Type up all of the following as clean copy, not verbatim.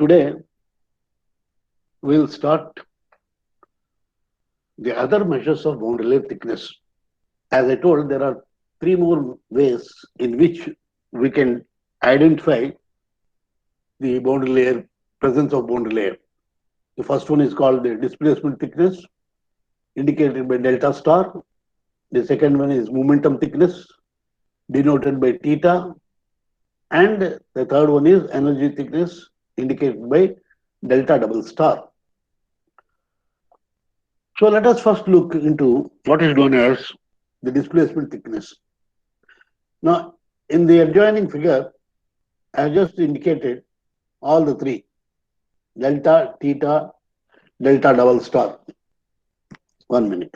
today we'll start the other measures of boundary layer thickness. As I told, there are three more ways in which we can identify the boundary layer, presence of boundary layer. The first one is called the displacement thickness, indicated by delta star. The second one is momentum thickness, denoted by theta. And the third one is energy thickness, indicated by delta double star. So let us first look into what is known as the displacement thickness. Now, in the adjoining figure, I have just indicated all the three: delta, theta, delta double star. 1 minute.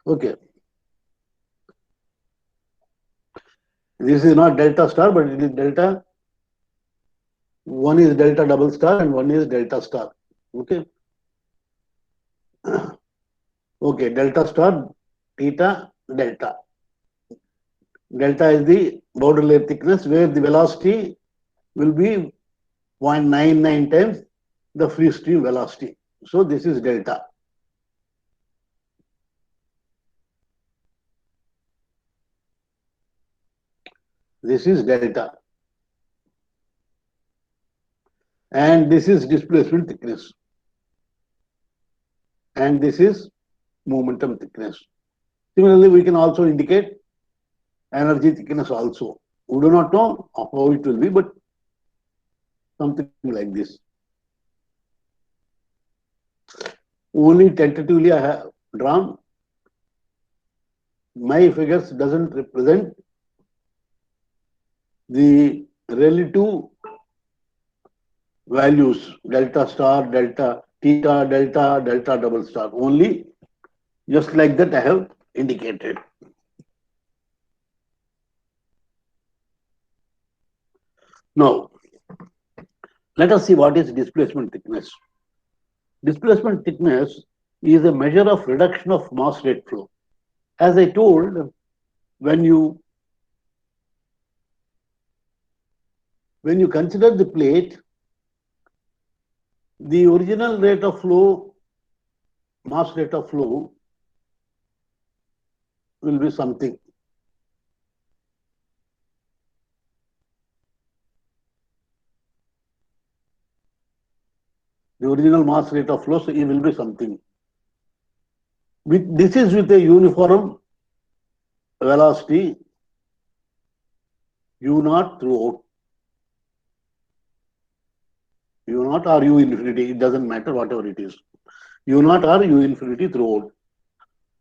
Okay. This is not delta star, but it is delta. One is delta double star and one is delta star. Okay. Okay, delta star, theta, delta. Delta is the boundary layer thickness where the velocity will be 0.99 times the free stream velocity. So this is delta. This is delta. And this is displacement thickness. And this is momentum thickness. Similarly, we can also indicate energy thickness also. We do not know how it will be, but something like this. Only tentatively I have drawn. My figures doesn't represent the relative values, delta star, delta theta, delta, delta double star. Only just like that I have indicated. Now, let us see what is displacement thickness. Displacement thickness is a measure of reduction of mass rate flow. As I told, when you consider the plate, the original rate of flow, mass rate of flow will be something. The original mass rate of flow, so it will be something. This is with a uniform velocity u0 throughout. u0 or u infinity, it doesn't matter whatever it is. u0 or u infinity throughout.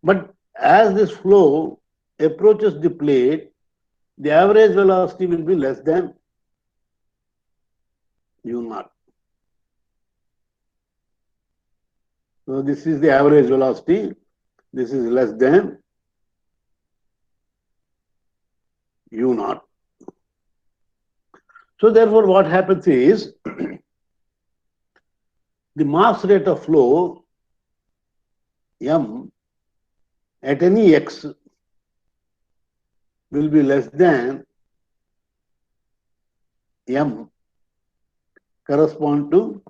But as this flow approaches the plate, the average velocity will be less than u0. So this is the average velocity. This is less than u0. So therefore, what happens is the mass rate of flow m at any x will be less than m correspond to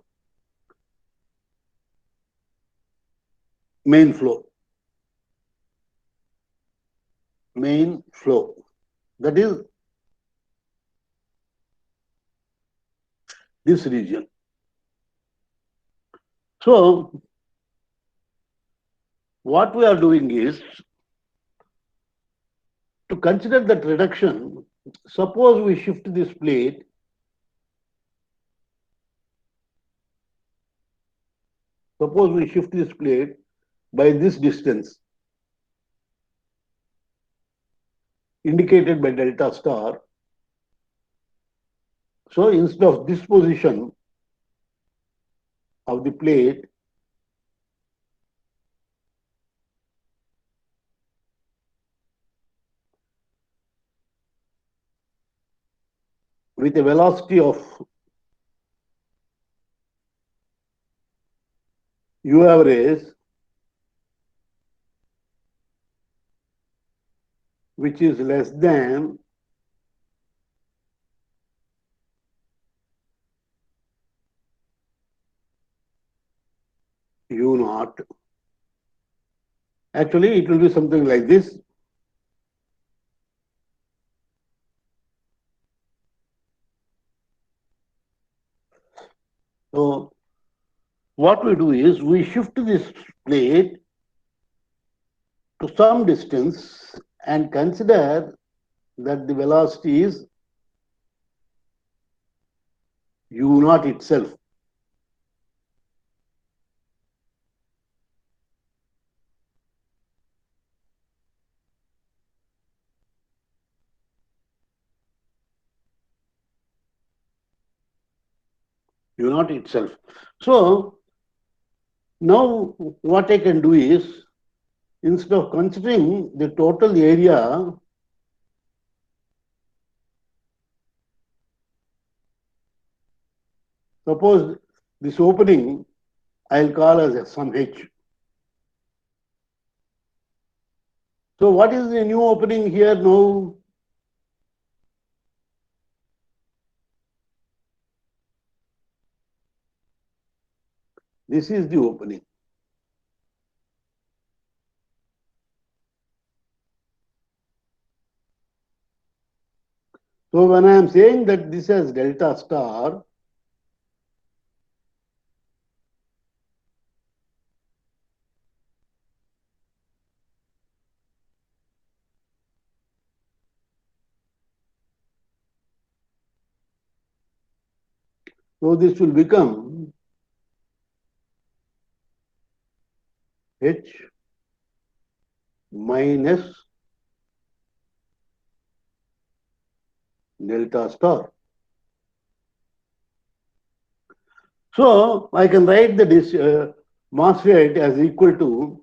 main flow. Main flow. That is this region. So what we are doing is to consider that reduction. Suppose we shift this plate by this distance indicated by delta star. So instead of this position of the plate, with a velocity of u average which is less than U naught. Actually, it will be something like this. So what we do is we shift this plate to some distance and consider that the velocity is U naught itself. U naught itself. So now what I can do is, instead of considering the total area, suppose this opening I'll call as some H. So what is the new opening here now? This is the opening. So when I am saying that this is delta star, so this will become H minus delta star. So I can write the mass rate as equal to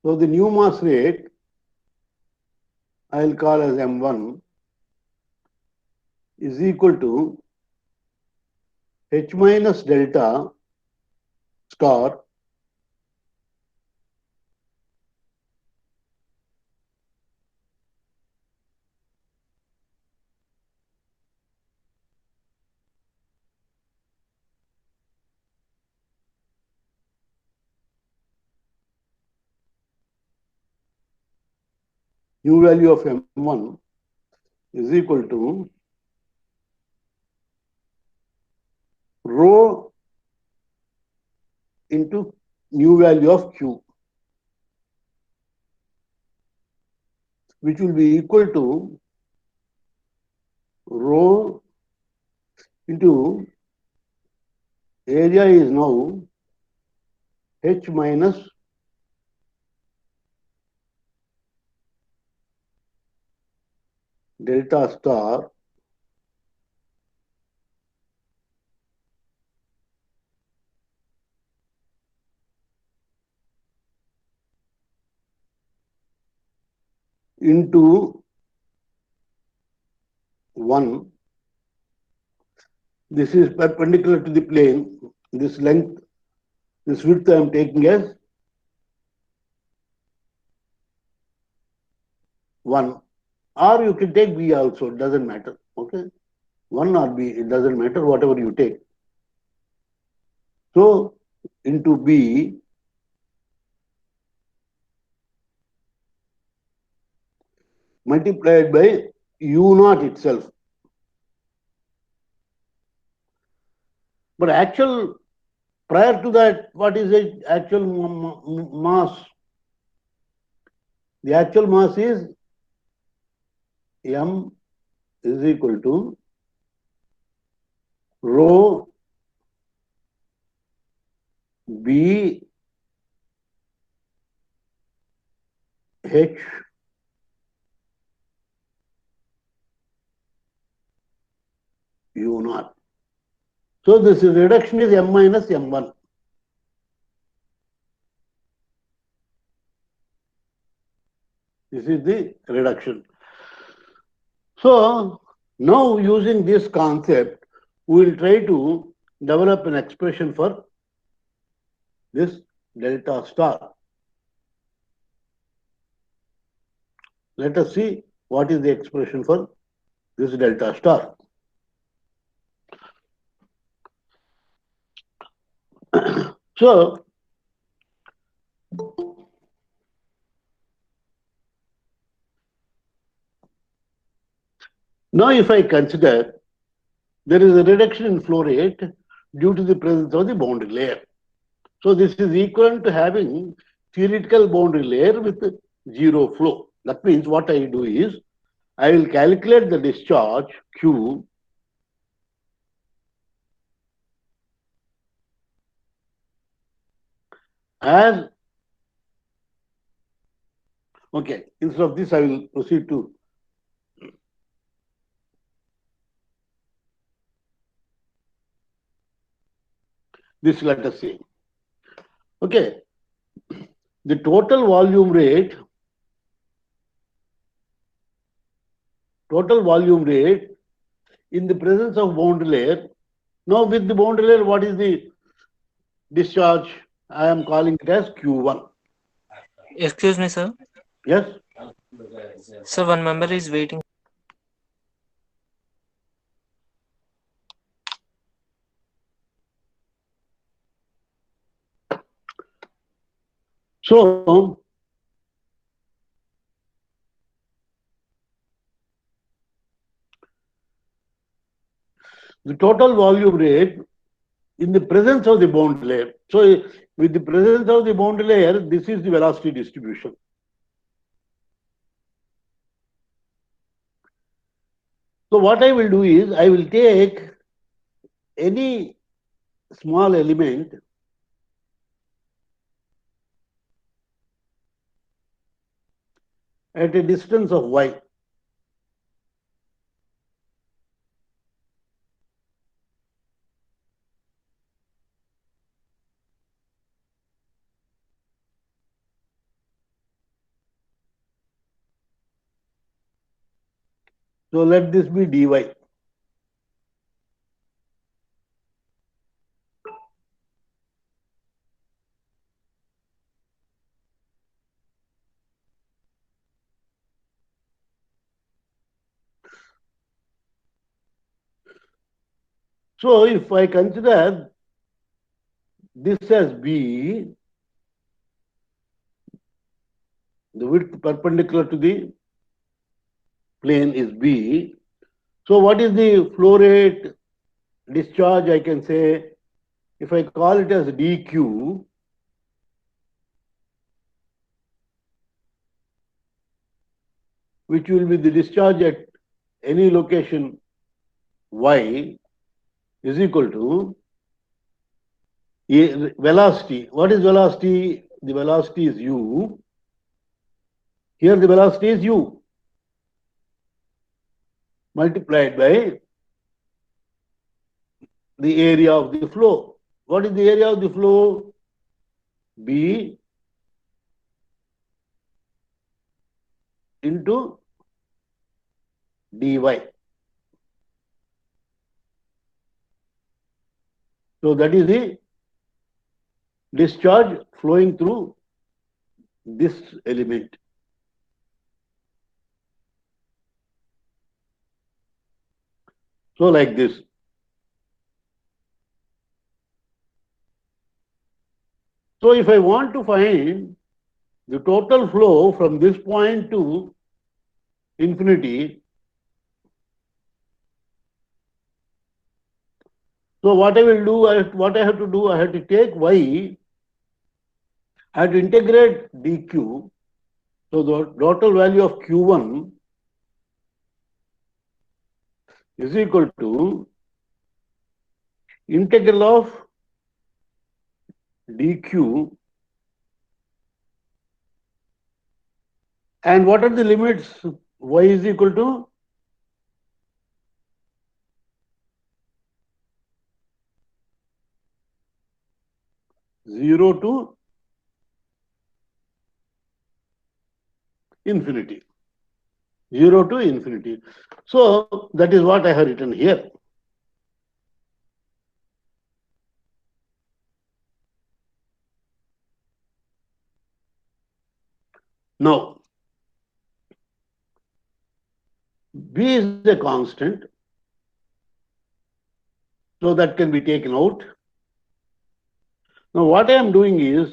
so the new mass rate I'll call as M1 is equal to H minus delta star new value of M1 is equal to rho into new value of Q, which will be equal to rho into area is now H minus delta star into 1. This is perpendicular to the plane. This length, this width I am taking as 1. Or you can take B also, it doesn't matter. Okay. 1 or B, it doesn't matter, whatever you take. So into B multiplied by U naught itself. But actual, prior to that, what is the actual mass? The actual mass is M is equal to rho B H U naught. So this reduction is M minus M1. This is the reduction. So now using this concept, we will try to develop an expression for this delta star. Let us see what is the expression for this delta star. So, now if I consider there is a reduction in flow rate due to the presence of the boundary layer. So this is equivalent to having theoretical boundary layer with zero flow. That means what I do is I will calculate the discharge Q as, okay, instead of this I will proceed to this, let us say. Okay, the total volume rate in the presence of boundary layer. Now with the boundary layer, what is the discharge? I am calling it as Q1. Excuse me, sir. Yes. Sir, one member is waiting. So the total volume rate in the presence of the boundary layer. So with the presence of the boundary layer, this is the velocity distribution. So what I will do is I will take any small element at a distance of y. So let this be dy. So if I consider this as b, the width perpendicular to the plane is b. So what is the flow rate discharge? I can say, if I call it as dq, which will be the discharge at any location y, is equal to velocity. What is velocity? The velocity is u. Here the velocity is u multiplied by the area of the flow. What is the area of the flow? B into dy. So that is the discharge flowing through this element. So like this. So if I want to find the total flow from this point to infinity, so what I will do, what I have to do, I have to take y, I have to integrate dq. So the total value of q1 is equal to integral of dq. And what are the limits? Y is equal to 0 to infinity. 0 to infinity. So that is what I have written here. Now, B is a constant, so that can be taken out. Now, what I am doing is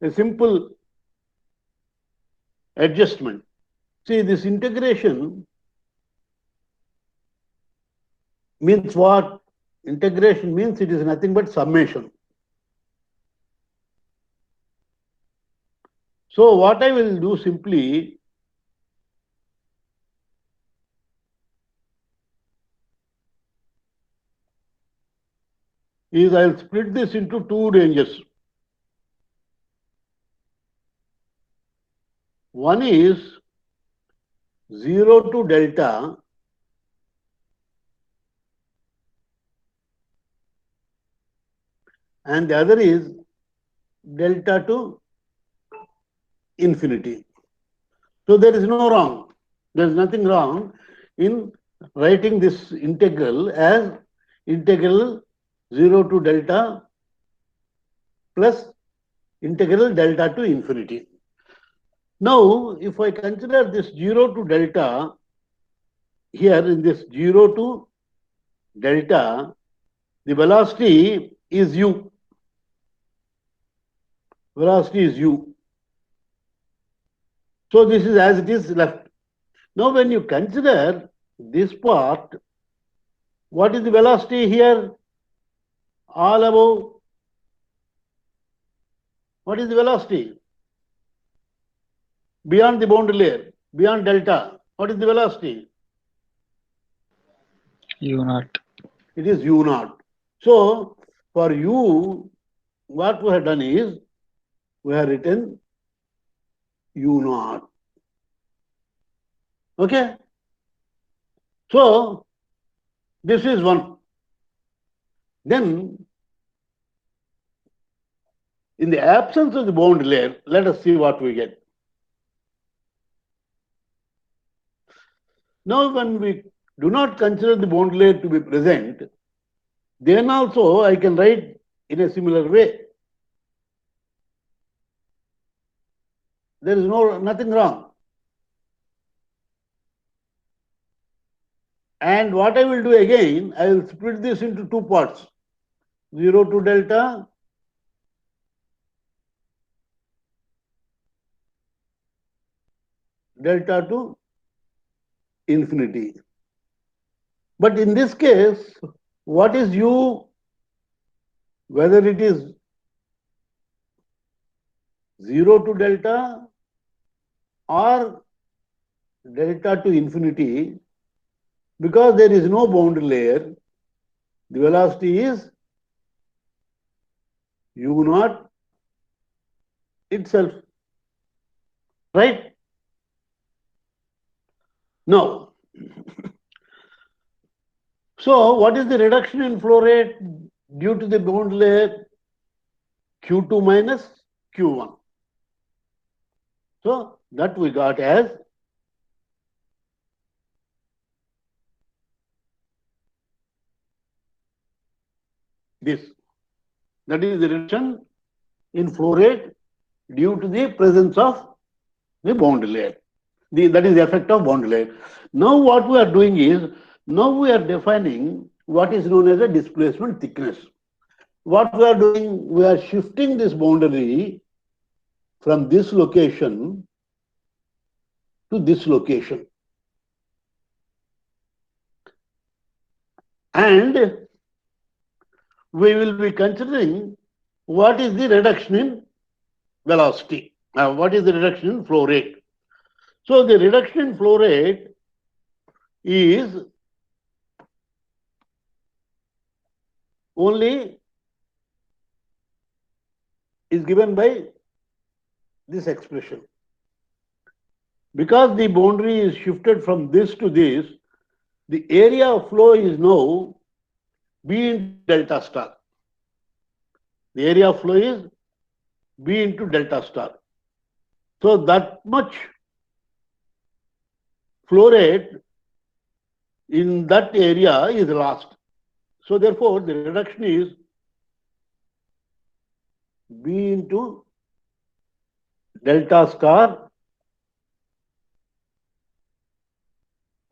a simple adjustment. See, this integration means what? Integration means it is nothing but summation. So what I will do simply, is I will split this into two ranges. One is 0 to delta, and the other is delta to infinity. So there is no wrong. There is nothing wrong in writing this integral as integral 0 to delta plus integral delta to infinity. Now, if I consider this 0 to delta, here in this 0 to delta, the velocity is u. Velocity is u. So this is as it is left. Now, when you consider this part, what is the velocity here? All above. What is the velocity? Beyond the boundary layer, beyond delta, what is the velocity? U naught. It is u naught. So, for u, what we have done is, we have written u naught. Okay? So, this is one. Then, in the absence of the boundary layer, let us see what we get. Now, when we do not consider the boundary layer to be present, then also I can write in a similar way. There is nothing wrong. And what I will do again, I will split this into two parts. 0 to delta, delta to infinity. But in this case, what is u? Whether it is 0 to delta or delta to infinity, because there is no boundary layer, the velocity is u naught itself. Right? Now, so what is the reduction in flow rate due to the boundary layer? Q2 minus Q1. So that we got as this. That is the reduction in flow rate due to the presence of the boundary layer. That is the effect of boundary layer. Now what we are doing is, now we are defining what is known as a displacement thickness. What we are doing, we are shifting this boundary from this location to this location. And we will be considering what is the reduction in velocity, what is the reduction in flow rate. So the reduction in flow rate is given by this expression. Because the boundary is shifted from this to this, the area of flow is now B into delta star. The area of flow is B into delta star. So that much flow rate in that area is lost. So therefore, the reduction is B into delta star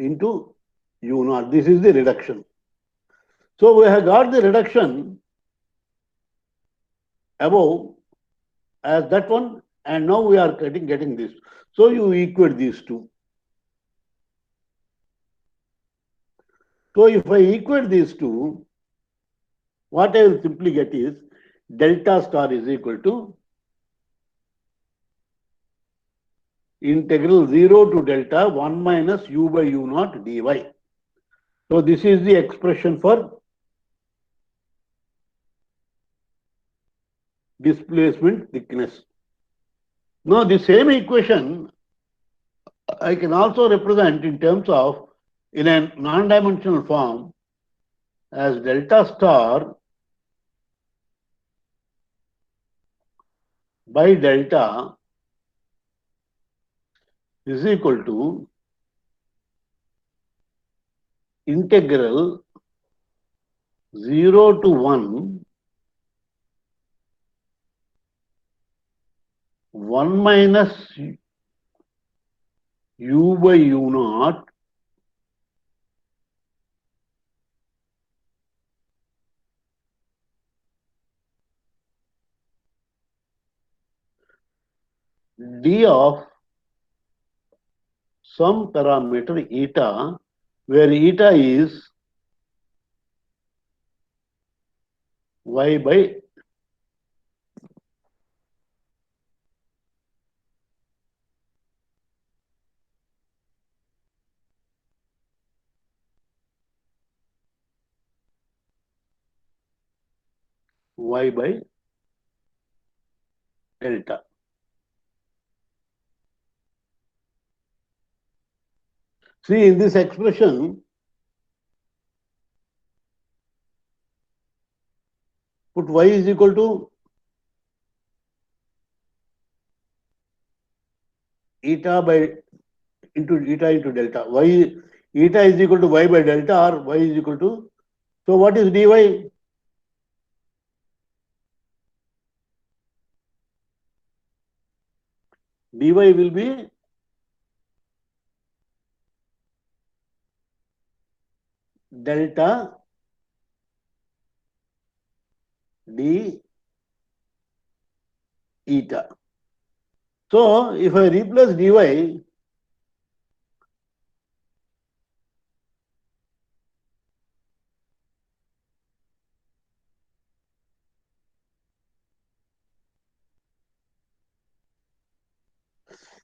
into u naught. This is the reduction. So we have got the reduction above as that one, and now we are getting this. So you equate these two. So if I equate these two, what I will simply get is delta star is equal to integral 0 to delta 1 minus u by u naught dy. So this is the expression for displacement thickness. Now the same equation I can also represent in terms of, in a non-dimensional form, as delta star by delta is equal to integral 0 to 1 1 minus u by u naught d of some parameter eta, where eta is y by delta. See, in this expression, put y is equal to eta into delta. Y eta is equal to y by delta, or y is equal to, so what is dy? Dy will be delta d eta. So if I replace dy,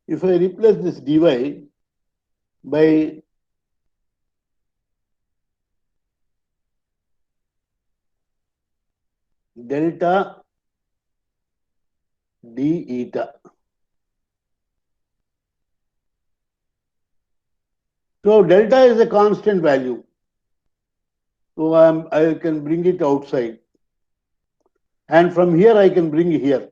if I replace this dy by delta d eta. So delta is a constant value. So I can bring it outside. And from here I can bring here.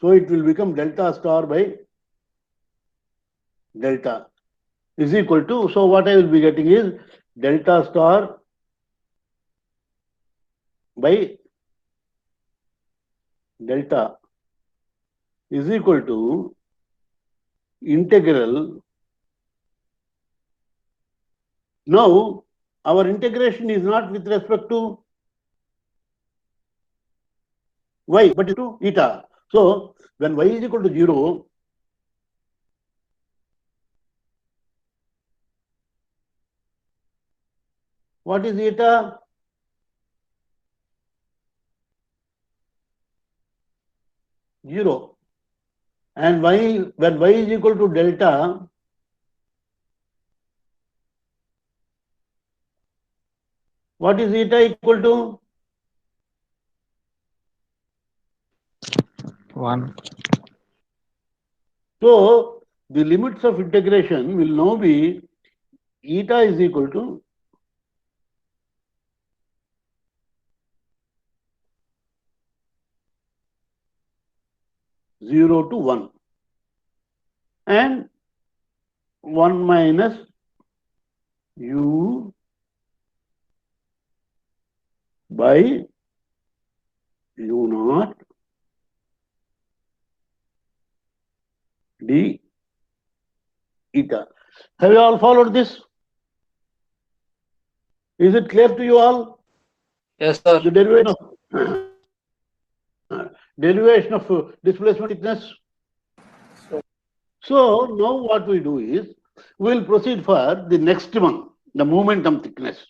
So it will become delta star by delta is equal to, so what I will be getting is delta star by delta is equal to integral. Now our integration is not with respect to y, but to eta. So when y is equal to 0, what is eta? Zero. And when y is equal to delta, what is eta equal to? 1. So the limits of integration will now be eta is equal to zero to 1 and 1 minus u by u naught d eta. Have you all followed this? Is it clear to you all? Yes, sir. The derivation of displacement thickness. So now what we do is, we will proceed for the next one, the momentum thickness.